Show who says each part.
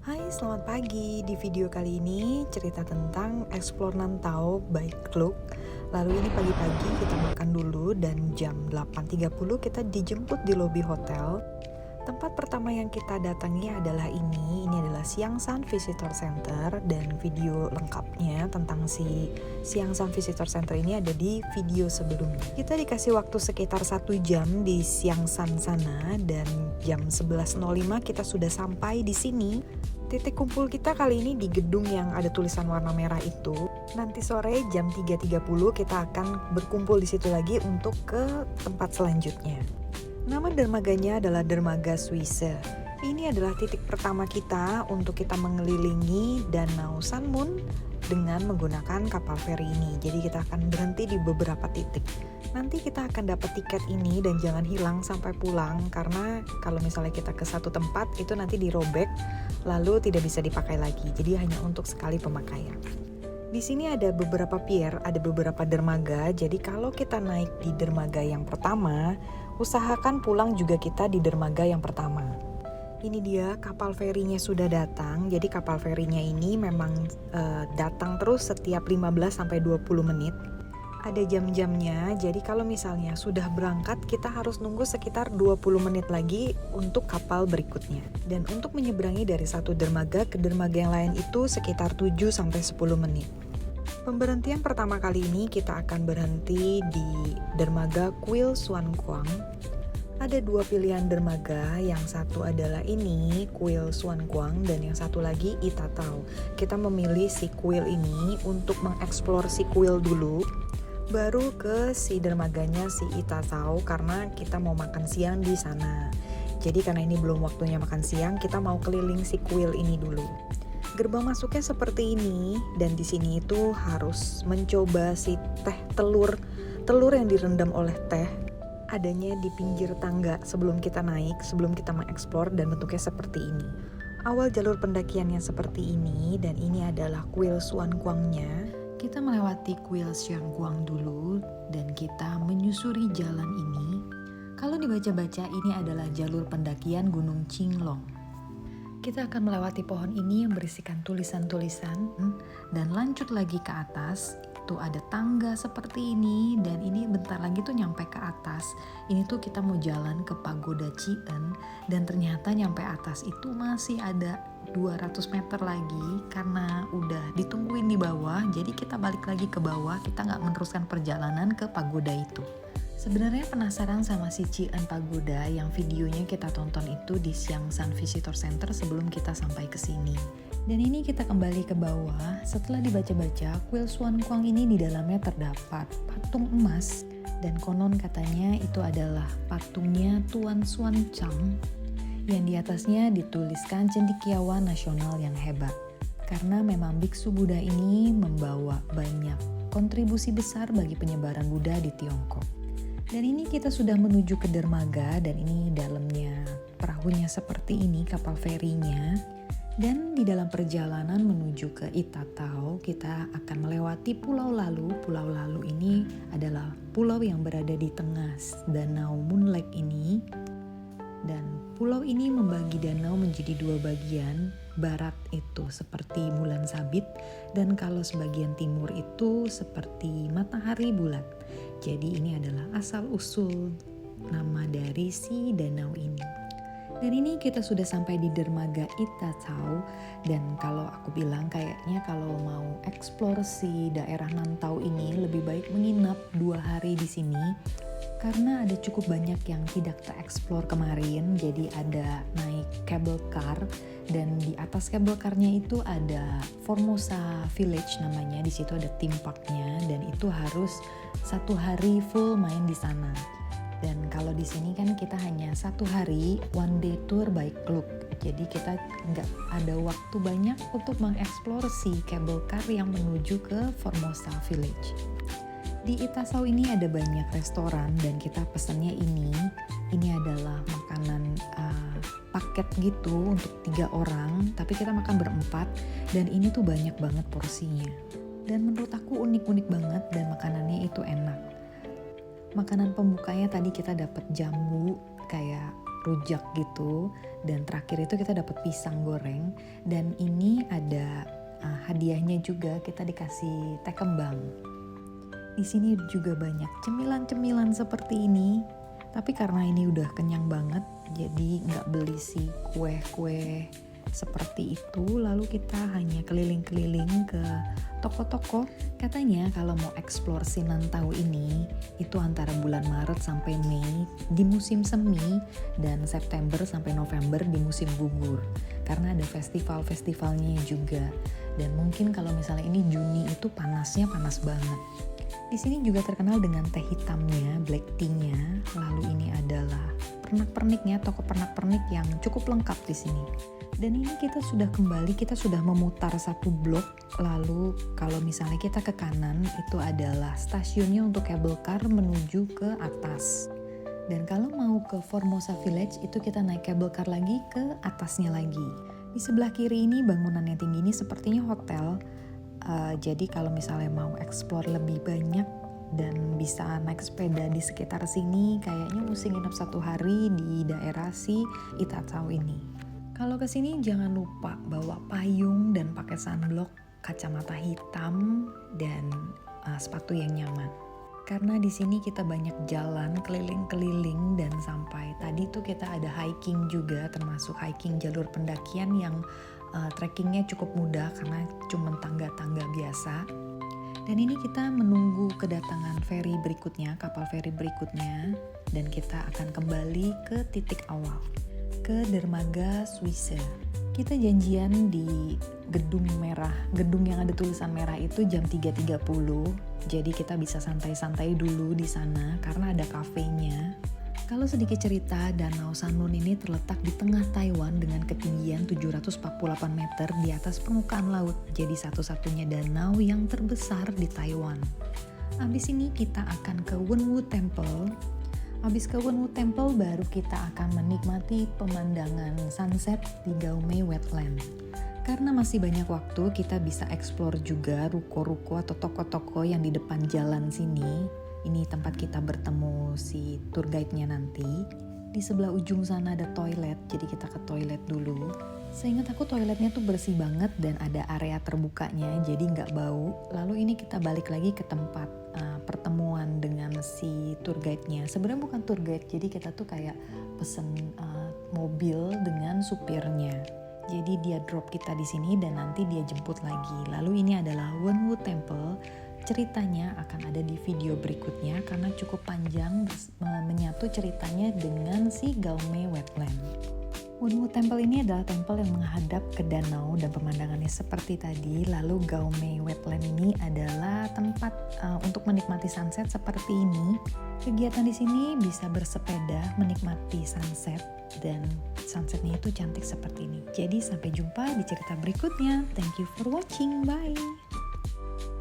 Speaker 1: Hai, selamat pagi. Di video kali ini cerita tentang Explore Nantau by Klook. Lalu ini pagi-pagi kita makan dulu dan jam 8.30 kita dijemput di lobi hotel. Tempat pertama yang kita datangi adalah ini adalah Siangsan Visitor Center, dan video lengkapnya tentang si Siangsan Visitor Center ini ada di video sebelumnya. Kita dikasih waktu sekitar 1 jam di Siangsan sana dan jam 11.05 kita sudah sampai di sini. Titik kumpul kita kali ini di gedung yang ada tulisan warna merah itu. Nanti sore jam 3.30 kita akan berkumpul di situ lagi untuk ke tempat selanjutnya. Nama dermaganya adalah Dermaga Suisse. Ini adalah titik pertama kita untuk kita mengelilingi Danau Sanmun dengan menggunakan kapal feri ini. Jadi kita akan berhenti di beberapa titik. Nanti kita akan dapat tiket ini dan jangan hilang sampai pulang, karena kalau misalnya kita ke satu tempat itu nanti dirobek lalu tidak bisa dipakai lagi. Jadi hanya untuk sekali pemakaian. Di sini ada beberapa pier, ada beberapa dermaga. Jadi kalau kita naik di dermaga yang pertama, usahakan pulang juga kita di dermaga yang pertama. Ini dia kapal ferinya sudah datang. Jadi kapal ferinya ini memang datang terus setiap 15-20 menit. Ada jam-jamnya, jadi kalau misalnya sudah berangkat kita harus nunggu sekitar 20 menit lagi untuk kapal berikutnya. Dan untuk menyeberangi dari satu dermaga ke dermaga yang lain itu sekitar 7-10 menit. Pemberhentian pertama kali ini kita akan berhenti di dermaga Kuil Suan Kuang. Ada 2 pilihan dermaga, yang satu adalah ini Kuil Suan Kuang dan yang satu lagi Itatau. Kita memilih si Kuil ini untuk mengeksplor si Kuil dulu, baru ke si dermaganya si Itatau karena kita mau makan siang di sana. Jadi karena ini belum waktunya makan siang, kita mau keliling si Kuil ini dulu. Gerbang masuknya seperti ini, dan di sini itu harus mencoba si telur yang direndam oleh teh. Adanya di pinggir tangga sebelum kita naik, sebelum kita mengeksplor, dan bentuknya seperti ini. Awal jalur pendakiannya seperti ini, dan ini adalah Kuil Suan Kuangnya. Kita melewati Kuil Suan Kuang dulu, dan kita menyusuri jalan ini. Kalau dibaca-baca, ini adalah jalur pendakian Gunung Qinglong. Kita akan melewati pohon ini yang berisikan tulisan-tulisan, dan lanjut lagi ke atas. Tuh ada tangga seperti ini, dan ini bentar lagi tuh nyampe ke atas. Ini tuh kita mau jalan ke Pagoda Chien, dan ternyata nyampe atas itu masih ada 200 meter lagi karena udah ditungguin di bawah. Jadi kita balik lagi ke bawah, kita nggak meneruskan perjalanan ke pagoda itu. Sebenarnya penasaran sama si Chien Pagoda yang videonya kita tonton itu di Siangsan Visitor Center sebelum kita sampai ke sini. Dan ini kita kembali ke bawah. Setelah dibaca-baca, Kuil Suan Kuang ini di dalamnya terdapat patung emas, dan konon katanya itu adalah patungnya Tuan Suan Chang, yang di atasnya dituliskan cendekiawan nasional yang hebat. Karena memang biksu Buddha ini membawa banyak kontribusi besar bagi penyebaran Buddha di Tiongkok. Dan ini kita sudah menuju ke dermaga, dan ini dalamnya perahunya seperti ini, kapal ferinya. Dan di dalam perjalanan menuju ke Itatau, kita akan melewati Pulau Lalu. Pulau Lalu ini adalah pulau yang berada di tengah danau Moon Lake ini. Dan pulau ini membagi danau menjadi 2 bagian. Barat itu seperti bulan sabit, dan kalau sebagian timur itu seperti matahari bulat. Jadi ini adalah asal-usul nama dari si danau ini. Dan ini kita sudah sampai di dermaga Itatau, dan kalau aku bilang kayaknya kalau mau eksplorasi daerah Nantau ini lebih baik menginap 2 hari di sini. Karena ada cukup banyak yang tidak tereksplor kemarin, jadi ada naik cable car, dan di atas cable car-nya itu ada Formosa Village namanya. Di situ ada theme park-nya, dan itu harus 1 hari full main di sana. Dan kalau di sini kan kita hanya 1 hari one day tour by Klook. Jadi kita nggak ada waktu banyak untuk mengeksplor si cable car yang menuju ke Formosa Village. Di Itatau ini ada banyak restoran, dan kita pesannya ini. Ini adalah makanan paket gitu untuk 3 orang, tapi kita makan berempat, dan ini tuh banyak banget porsinya. Dan menurut aku unik-unik banget, dan makanannya itu enak. Makanan pembukanya tadi kita dapat jambu kayak rujak gitu, dan terakhir itu kita dapat pisang goreng, dan ini ada hadiahnya juga, kita dikasih teh kembang. Di sini juga banyak cemilan-cemilan seperti ini, tapi karena ini udah kenyang banget, jadi nggak beli si kue-kue seperti itu. Lalu kita hanya keliling-keliling ke toko-toko. Katanya kalau mau eksplor Sinantau ini, itu antara bulan Maret sampai Mei di musim semi, dan September sampai November di musim gugur. Karena ada festival-festivalnya juga. Dan mungkin kalau misalnya ini Juni itu panasnya panas banget. Di sini juga terkenal dengan teh hitamnya, black tea-nya. Lalu ini adalah pernak-perniknya, toko pernak-pernik yang cukup lengkap di sini. Dan ini kita sudah kembali, kita sudah memutar satu blok. Lalu kalau misalnya kita ke kanan, itu adalah stasiunnya untuk cable car menuju ke atas. Dan kalau mau ke Formosa Village, itu kita naik cable car lagi ke atasnya lagi. Di sebelah kiri ini bangunan yang tinggi ini sepertinya hotel. Jadi kalau misalnya mau explore lebih banyak dan bisa naik sepeda di sekitar sini, kayaknya mesti nginep 1 hari di daerah si Itatau ini. Kalau kesini jangan lupa bawa payung dan pakai sunblock, kacamata hitam, dan sepatu yang nyaman. Karena di sini kita banyak jalan keliling-keliling, dan sampai tadi tuh kita ada hiking juga, termasuk hiking jalur pendakian yang trekkingnya cukup mudah karena cuma tangga-tangga biasa. Dan ini kita menunggu kedatangan feri berikutnya, kapal feri berikutnya, dan kita akan kembali ke titik awal, ke dermaga Swiss. Kita janjian di gedung merah, gedung yang ada tulisan merah itu jam 3.30. Jadi kita bisa santai-santai dulu di sana karena ada kafenya. Kalau sedikit cerita, Danau Sanlun ini terletak di tengah Taiwan dengan ketinggian 748 meter di atas permukaan laut. Jadi satu-satunya danau yang terbesar di Taiwan. Habis ini kita akan ke Wenwu Temple. Habis ke Wenwu Temple baru kita akan menikmati pemandangan sunset di Gaume Wetland. Karena masih banyak waktu, kita bisa explore juga ruko-ruko atau toko-toko yang di depan jalan sini. Ini tempat kita bertemu si tour guide-nya nanti. Di sebelah ujung sana ada toilet, jadi kita ke toilet dulu. Seingat aku toiletnya tuh bersih banget dan ada area terbukanya, jadi nggak bau. Lalu ini kita balik lagi ke tempat pertemuan dengan si tour guide-nya. Sebenarnya bukan tour guide, jadi kita tuh kayak pesen mobil dengan supirnya. Jadi dia drop kita di sini dan nanti dia jemput lagi. Lalu ini adalah Wenwu Temple. Ceritanya akan ada di video berikutnya karena cukup panjang menyatu ceritanya dengan si Gaume Wetland. Wenwu Temple ini adalah temple yang menghadap ke danau dan pemandangannya seperti tadi. Lalu Gaume Wetland ini adalah tempat untuk menikmati sunset seperti ini. Kegiatan di sini bisa bersepeda, menikmati sunset, dan sunsetnya itu cantik seperti ini. Jadi sampai jumpa di cerita berikutnya. Thank you for watching. Bye.